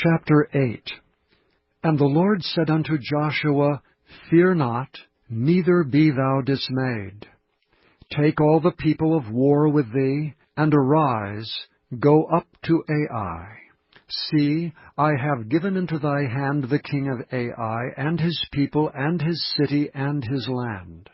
Chapter 8. And the Lord said unto Joshua, Fear not, neither be thou dismayed. Take all the people of war with thee, and arise, go up to Ai. See, I have given into thy hand the king of Ai, and his people, and his city, and his land.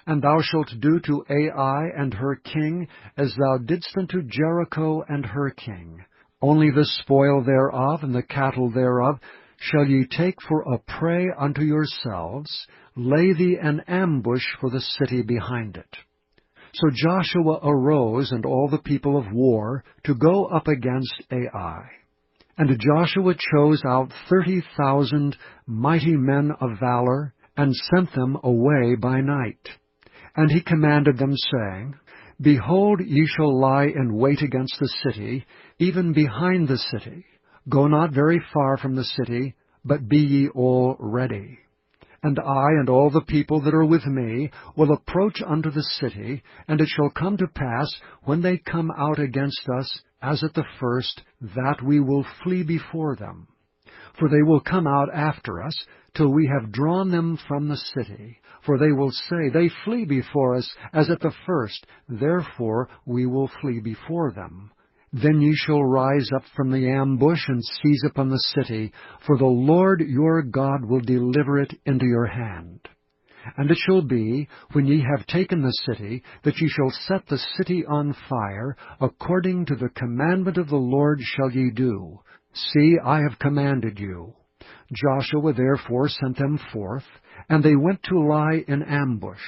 And thou shalt do to Ai and her king as thou didst unto Jericho and her king. Only the spoil thereof and the cattle thereof shall ye take for a prey unto yourselves. Lay thee an ambush for the city behind it. So Joshua arose and all the people of war to go up against Ai. And Joshua chose out 30,000 mighty men of valor, and sent them away by night. And he commanded them, saying, Behold, ye shall lie in wait against the city, even behind the city. Go not very far from the city, but be ye all ready. And I and all the people that are with me will approach unto the city, and it shall come to pass, when they come out against us, as at the first, that we will flee before them. For they will come out after us, till we have drawn them from the city. For they will say, They flee before us, as at the first, therefore we will flee before them. Then ye shall rise up from the ambush, and seize upon the city, for the Lord your God will deliver it into your hand. And it shall be, when ye have taken the city, that ye shall set the city on fire, according to the commandment of the Lord shall ye do. See, I have commanded you. Joshua therefore sent them forth, and they went to lie in ambush,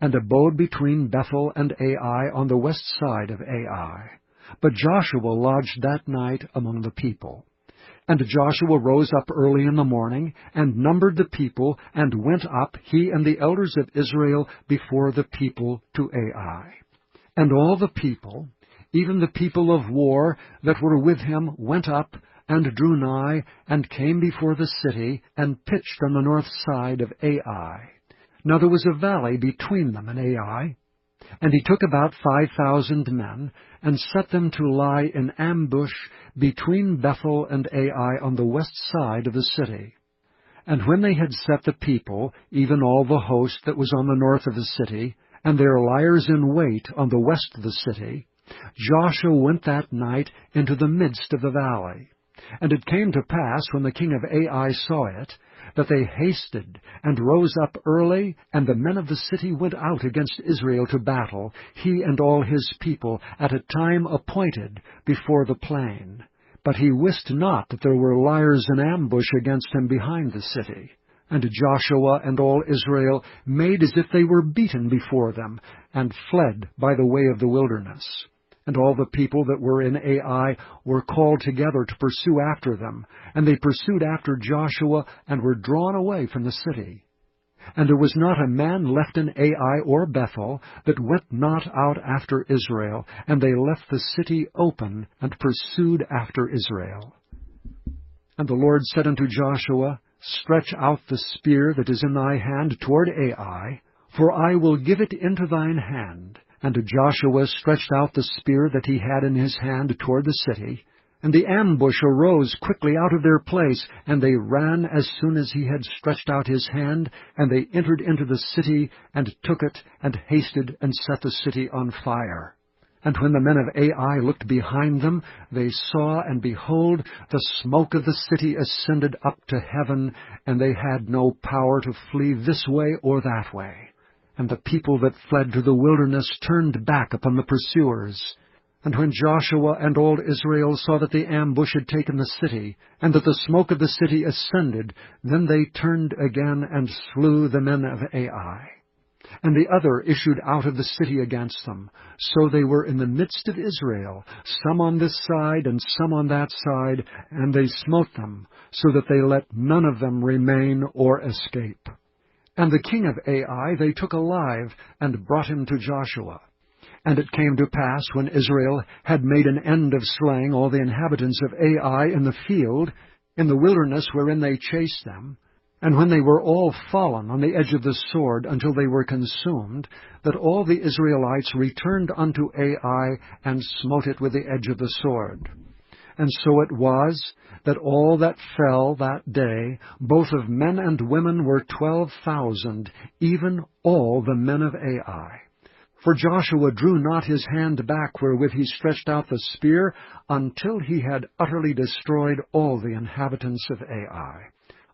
and abode between Bethel and Ai on the west side of Ai. But Joshua lodged that night among the people. And Joshua rose up early in the morning, and numbered the people, and went up, he and the elders of Israel, before the people to Ai. And all the people, even the people of war that were with him, went up, and drew nigh, and came before the city, and pitched on the north side of Ai. Now there was a valley between them and Ai. And he took about 5,000 men, and set them to lie in ambush between Bethel and Ai on the west side of the city. And when they had set the people, even all the host that was on the north of the city, and their liers in wait on the west of the city, Joshua went that night into the midst of the valley. And it came to pass, when the king of Ai saw it, that they hasted, and rose up early, and the men of the city went out against Israel to battle, he and all his people, at a time appointed, before the plain. But he wist not that there were liers in ambush against him behind the city. And Joshua and all Israel made as if they were beaten before them, and fled by the way of the wilderness. And all the people that were in Ai were called together to pursue after them. And they pursued after Joshua, and were drawn away from the city. And there was not a man left in Ai or Bethel that went not out after Israel. And they left the city open, and pursued after Israel. And the Lord said unto Joshua, Stretch out the spear that is in thy hand toward Ai, for I will give it into thine hand. And Joshua stretched out the spear that he had in his hand toward the city. And the ambush arose quickly out of their place, and they ran as soon as he had stretched out his hand, and they entered into the city, and took it, and hasted, and set the city on fire. And when the men of Ai looked behind them, they saw, and behold, the smoke of the city ascended up to heaven, and they had no power to flee this way or that way. And the people that fled to the wilderness turned back upon the pursuers. And when Joshua and all Israel saw that the ambush had taken the city, and that the smoke of the city ascended, then they turned again and slew the men of Ai. And the other issued out of the city against them. So they were in the midst of Israel, some on this side and some on that side, and they smote them, so that they let none of them remain or escape. And the king of Ai they took alive, and brought him to Joshua. And it came to pass, when Israel had made an end of slaying all the inhabitants of Ai in the field, in the wilderness wherein they chased them, and when they were all fallen on the edge of the sword until they were consumed, that all the Israelites returned unto Ai, and smote it with the edge of the sword. And so it was, that all that fell that day, both of men and women, were 12,000, even all the men of Ai. For Joshua drew not his hand back wherewith he stretched out the spear, until he had utterly destroyed all the inhabitants of Ai.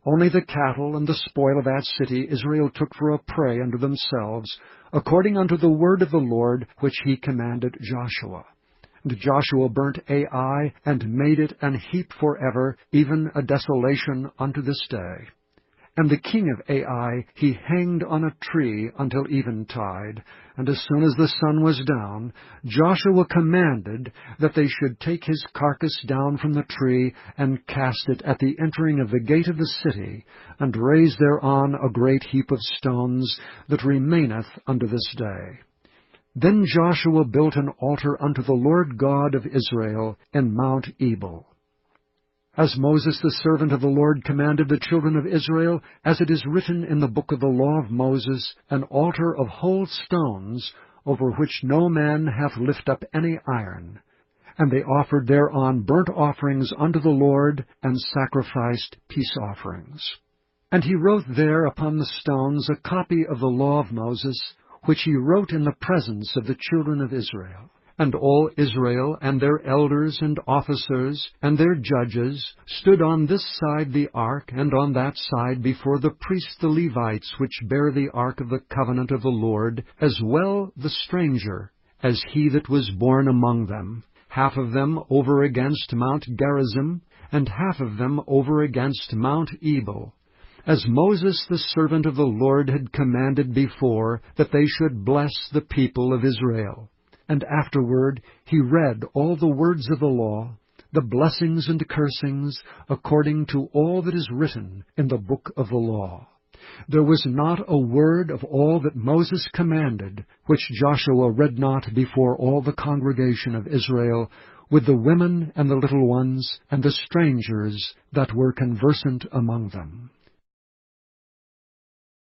Only the cattle and the spoil of that city Israel took for a prey unto themselves, according unto the word of the Lord which he commanded Joshua. And Joshua burnt Ai, and made it an heap forever, even a desolation unto this day. And the king of Ai he hanged on a tree until eventide, and as soon as the sun was down, Joshua commanded that they should take his carcass down from the tree, and cast it at the entering of the gate of the city, and raise thereon a great heap of stones, that remaineth unto this day. Then Joshua built an altar unto the Lord God of Israel in Mount Ebal. As Moses the servant of the Lord commanded the children of Israel, as it is written in the book of the law of Moses, an altar of whole stones, over which no man hath lift up any iron. And they offered thereon burnt offerings unto the Lord, and sacrificed peace offerings. And he wrote there upon the stones a copy of the law of Moses, which he wrote in the presence of the children of Israel. And all Israel, and their elders and officers, and their judges, stood on this side the ark, and on that side before the priests the Levites, which bear the ark of the covenant of the Lord, as well the stranger, as he that was born among them, half of them over against Mount Gerizim, and half of them over against Mount Ebal, as Moses the servant of the Lord had commanded before, that they should bless the people of Israel. And afterward he read all the words of the law, the blessings and cursings, according to all that is written in the book of the law. There was not a word of all that Moses commanded, which Joshua read not before all the congregation of Israel, with the women and the little ones, and the strangers that were conversant among them.